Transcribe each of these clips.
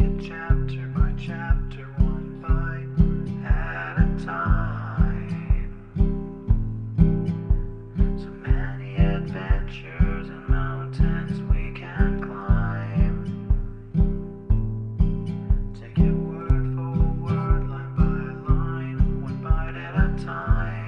it chapter by chapter, one bite at a time. So many adventures and mountains we can climb. Take it word for word, line by line, one bite at a time.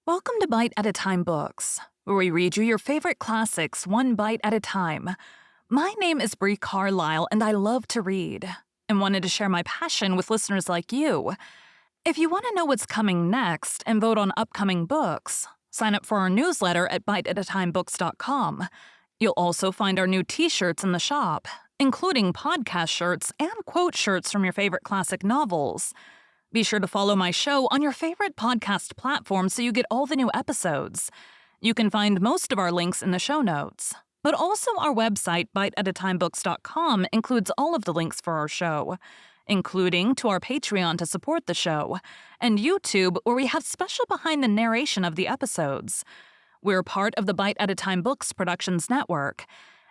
Welcome to Bite at a Time Books, where we read you your favorite classics one bite at a time. My name is Bree Carlile, and I love to read, and wanted to share my passion with listeners like you. If you want to know what's coming next and vote on upcoming books, sign up for our newsletter at biteatatimebooks.com. You'll also find our new t-shirts in the shop, including podcast shirts and quote shirts from your favorite classic novels. Be sure to follow my show on your favorite podcast platform so you get all the new episodes. You can find most of our links in the show notes. But also our website, biteatatimebooks.com, includes all of the links for our show, including to our Patreon to support the show, and YouTube, where we have special behind the narration of the episodes. We're part of the Bite at a Time Books Productions Network.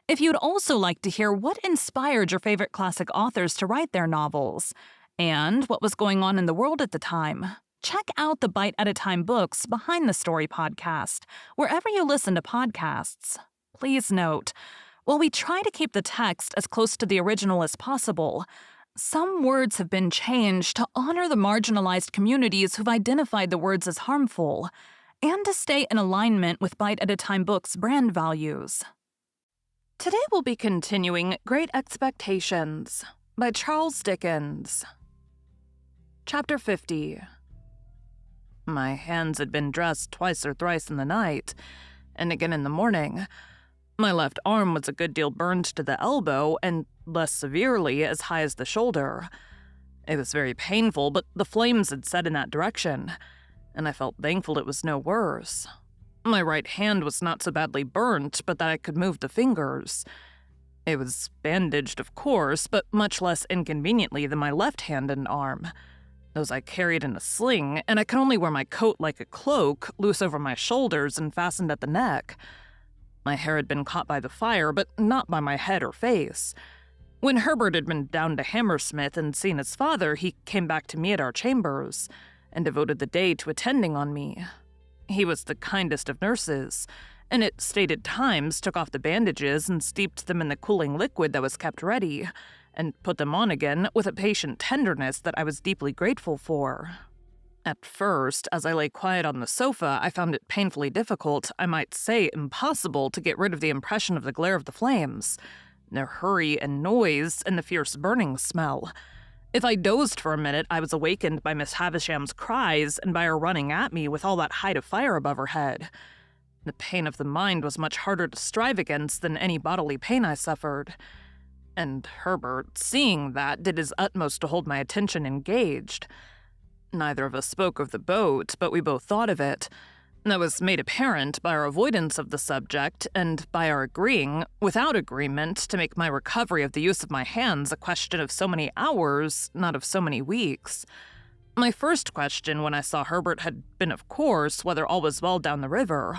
If you'd also like to hear what inspired your favorite classic authors to write their novels, and what was going on in the world at the time, check out the Bite at a Time Books Behind the Story podcast, wherever you listen to podcasts. Please note, while we try to keep the text as close to the original as possible, some words have been changed to honor the marginalized communities who've identified the words as harmful, and to stay in alignment with Bite at a Time Books' brand values. Today we'll be continuing Great Expectations by Charles Dickens. Chapter 50. My hands had been dressed twice or thrice in the night, and again in the morning. My left arm was a good deal burned to the elbow, and less severely as high as the shoulder. It was very painful, but the flames had set in that direction, and I felt thankful it was no worse. My right hand was not so badly burnt, but that I could move the fingers. It was bandaged, of course, but much less inconveniently than my left hand and arm. Those I carried in a sling, and I could only wear my coat like a cloak, loose over my shoulders and fastened at the neck. My hair had been caught by the fire, but not by my head or face. When Herbert had been down to Hammersmith and seen his father, he came back to me at our chambers, and devoted the day to attending on me. He was the kindest of nurses, and at stated times took off the bandages and steeped them in the cooling liquid that was kept ready, and put them on again with a patient tenderness that I was deeply grateful for. At first, as I lay quiet on the sofa, I found it painfully difficult, I might say impossible, to get rid of the impression of the glare of the flames, their hurry and noise, and the fierce burning smell. If I dozed for a minute, I was awakened by Miss Havisham's cries and by her running at me with all that height of fire above her head. The pain of the mind was much harder to strive against than any bodily pain I suffered. And Herbert, seeing that, did his utmost to hold my attention engaged. Neither of us spoke of the boat, but we both thought of it. That was made apparent by our avoidance of the subject, and by our agreeing, without agreement, to make my recovery of the use of my hands a question of so many hours, not of so many weeks. My first question when I saw Herbert had been, of course, whether all was well down the river,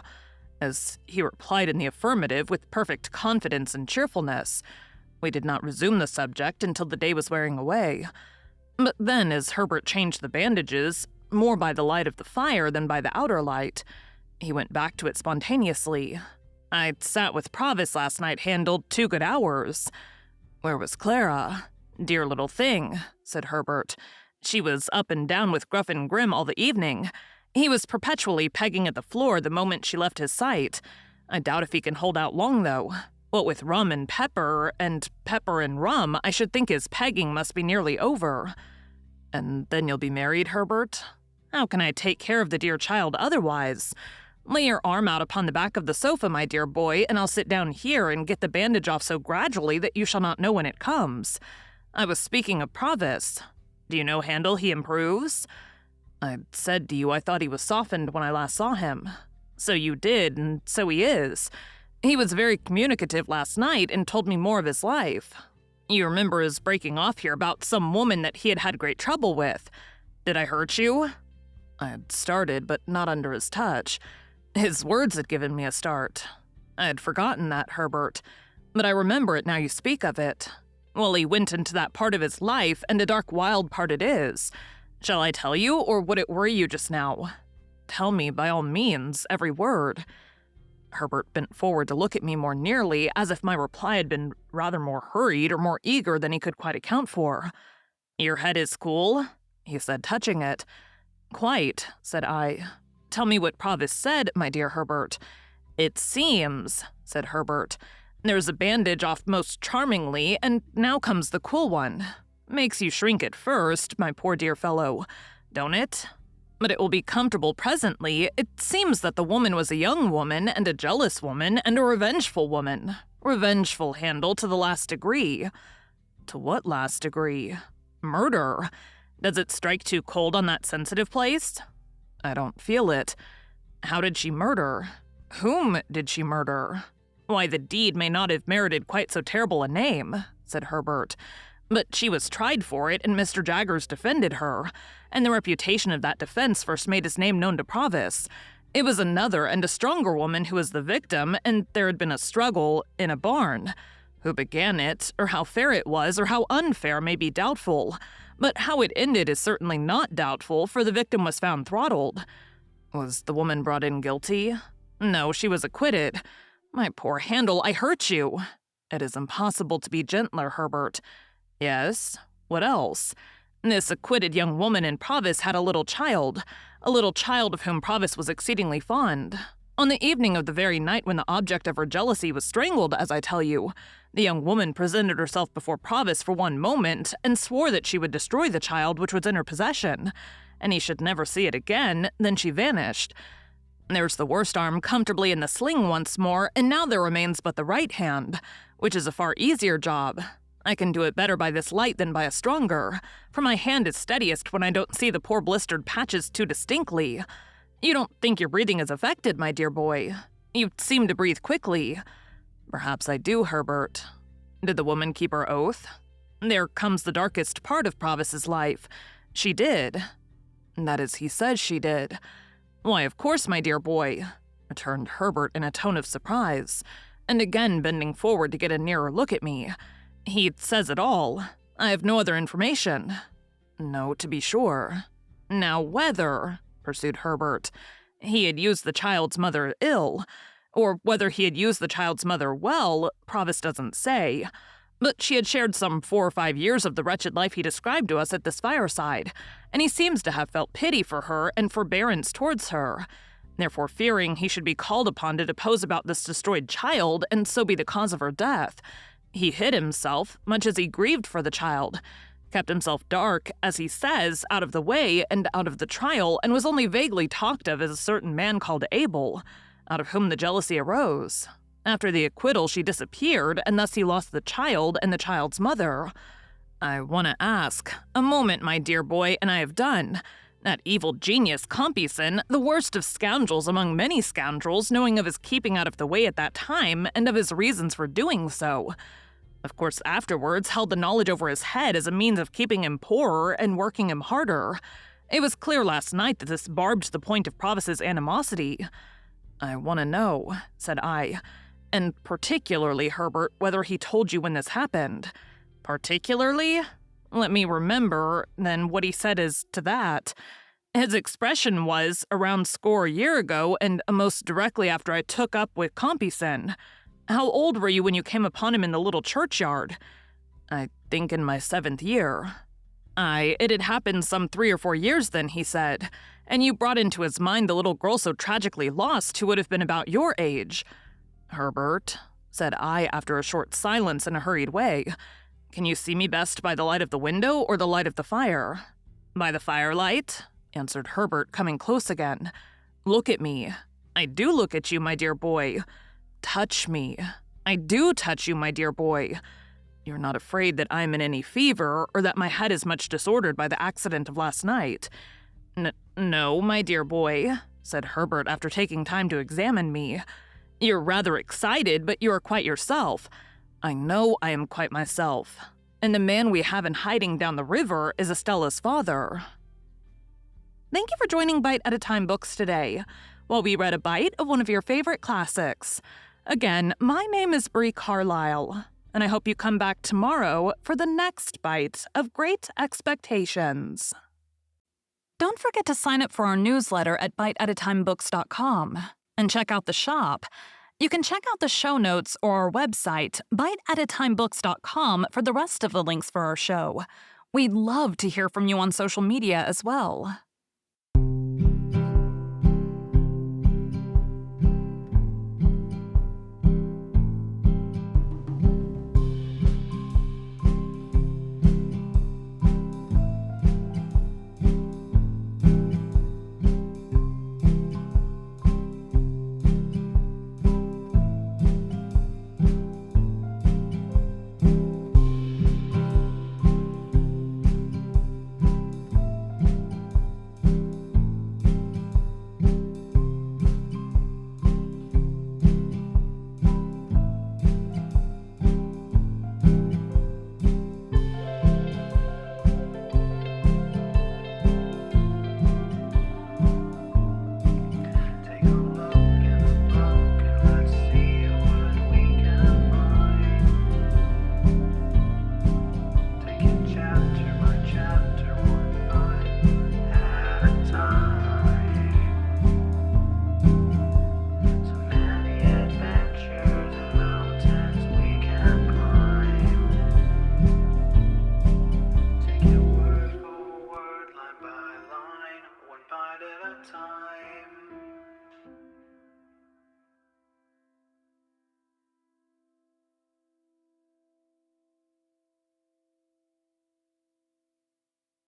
as he replied in the affirmative with perfect confidence and cheerfulness. We did not resume the subject until the day was wearing away. But then, as Herbert changed the bandages, more by the light of the fire than by the outer light, he went back to it spontaneously. I sat with Provis last night, handled 2 good hours. Where was Clara? Dear little thing, said Herbert. She was up and down with Gruff and Grim all the evening. He was perpetually pegging at the floor the moment she left his sight. I doubt if he can hold out long, though. What with rum and pepper and rum, I should think his pegging must be nearly over. And then you'll be married, Herbert? How can I take care of the dear child otherwise? Lay your arm out upon the back of the sofa, my dear boy, and I'll sit down here and get the bandage off so gradually that you shall not know when it comes. I was speaking of Provis. Do you know, Handel, he improves? "I said to you I thought he was softened when I last saw him. So you did, and so he is. He was very communicative last night and told me more of his life. You remember his breaking off here about some woman that he had had great trouble with. Did I hurt you?" I had started, but not under his touch. His words had given me a start. I had forgotten that, Herbert, but I remember it now you speak of it. Well, he went into that part of his life, and a dark, wild part it is. Shall I tell you, or would it worry you just now? Tell me, by all means, every word. Herbert bent forward to look at me more nearly, as if my reply had been rather more hurried or more eager than he could quite account for. "Your head is cool?" he said, touching it. "Quite," said I. "Tell me what Provis said, my dear Herbert." "It seems," said Herbert, "there's a bandage off most charmingly, and now comes the cool one. Makes you shrink at first, my poor dear fellow, don't it? But it will be comfortable presently. It seems that the woman was a young woman, and a jealous woman, and a revengeful woman. Revengeful handle to the last degree." "To what last degree?" "Murder. Does it strike too cold on that sensitive place?" "I don't feel it." "How did she murder? Whom did she murder?" "Why, the deed may not have merited quite so terrible a name," said Herbert. "But she was tried for it, and Mr. Jaggers defended her, and the reputation of that defense first made his name known to Provis. It was another and a stronger woman who was the victim, and there had been a struggle in a barn. Who began it, or how fair it was, or how unfair may be doubtful, but how it ended is certainly not doubtful, for the victim was found throttled." "Was the woman brought in guilty?" "No, she was acquitted." "My poor Handel, I hurt you." "It is impossible to be gentler, Herbert." "Yes? What else?" "This acquitted young woman in Provis had a little child of whom Provis was exceedingly fond. On the evening of the very night when the object of her jealousy was strangled, as I tell you, the young woman presented herself before Provis for one moment, and swore that she would destroy the child which was in her possession, and he should never see it again. Then she vanished. There's the worst arm comfortably in the sling once more, and now there remains but the right hand, which is a far easier job. I can do it better by this light than by a stronger, for my hand is steadiest when I don't see the poor blistered patches too distinctly. You don't think your breathing is affected, my dear boy? You seem to breathe quickly." "Perhaps I do, Herbert." "Did the woman keep her oath?" "There comes the darkest part of Provis's life. She did." "That is, he says she did." "Why, of course, my dear boy," returned Herbert in a tone of surprise, and again bending forward to get a nearer look at me. "He says it all. I have no other information." "No, to be sure." "Now whether," pursued Herbert, "he had used the child's mother ill, or whether he had used the child's mother well, Provis doesn't say. But she had shared some 4 or 5 years of the wretched life he described to us at this fireside, and he seems to have felt pity for her and forbearance towards her. Therefore, fearing he should be called upon to depose about this destroyed child, and so be the cause of her death, he hid himself, much as he grieved for the child, kept himself dark, as he says, out of the way and out of the trial, and was only vaguely talked of as a certain man called Abel, out of whom the jealousy arose. After the acquittal, she disappeared, and thus he lost the child and the child's mother. I want to ask, a moment, my dear boy, and I have done. That evil genius, Compeyson, the worst of scoundrels among many scoundrels, knowing of his keeping out of the way at that time, and of his reasons for doing so, of course afterwards held the knowledge over his head as a means of keeping him poorer and working him harder. It was clear last night that this barbed the point of Provis's animosity." "I want to know," said I, "and particularly, Herbert, whether he told you when this happened." "Particularly? Let me remember, then, what he said as to that. His expression was, around 60 years ago, and most directly after I took up with Compeyson. How old were you when you came upon him in the little churchyard?" "I think in my 7th year." "Aye, it had happened some 3 or 4 years then," he said, "and you brought into his mind the little girl so tragically lost who would have been about your age." "Herbert," said I after a short silence in a hurried way, "can you see me best by the light of the window or the light of the fire?" "By the firelight," answered Herbert, coming close again. "Look at me." "I do look at you, my dear boy." "Touch me." "I do touch you, my dear boy." "You're not afraid that I'm in any fever, or that my head is much disordered by the accident of last night?" No, my dear boy, said Herbert after taking time to examine me. You're rather excited, but you are quite yourself. I know I am quite myself. And the man we have in hiding down the river is Estella's father. Thank you for joining Bite at a Time Books today, while we read a bite of one of your favorite classics. Again, my name is Bree Carlile, and I hope you come back tomorrow for the next bite of Great Expectations. Don't forget to sign up for our newsletter at biteatatimebooks.com and check out the shop. You can check out the show notes or our website, biteatatimebooks.com, for the rest of the links for our show. We'd love to hear from you on social media as well.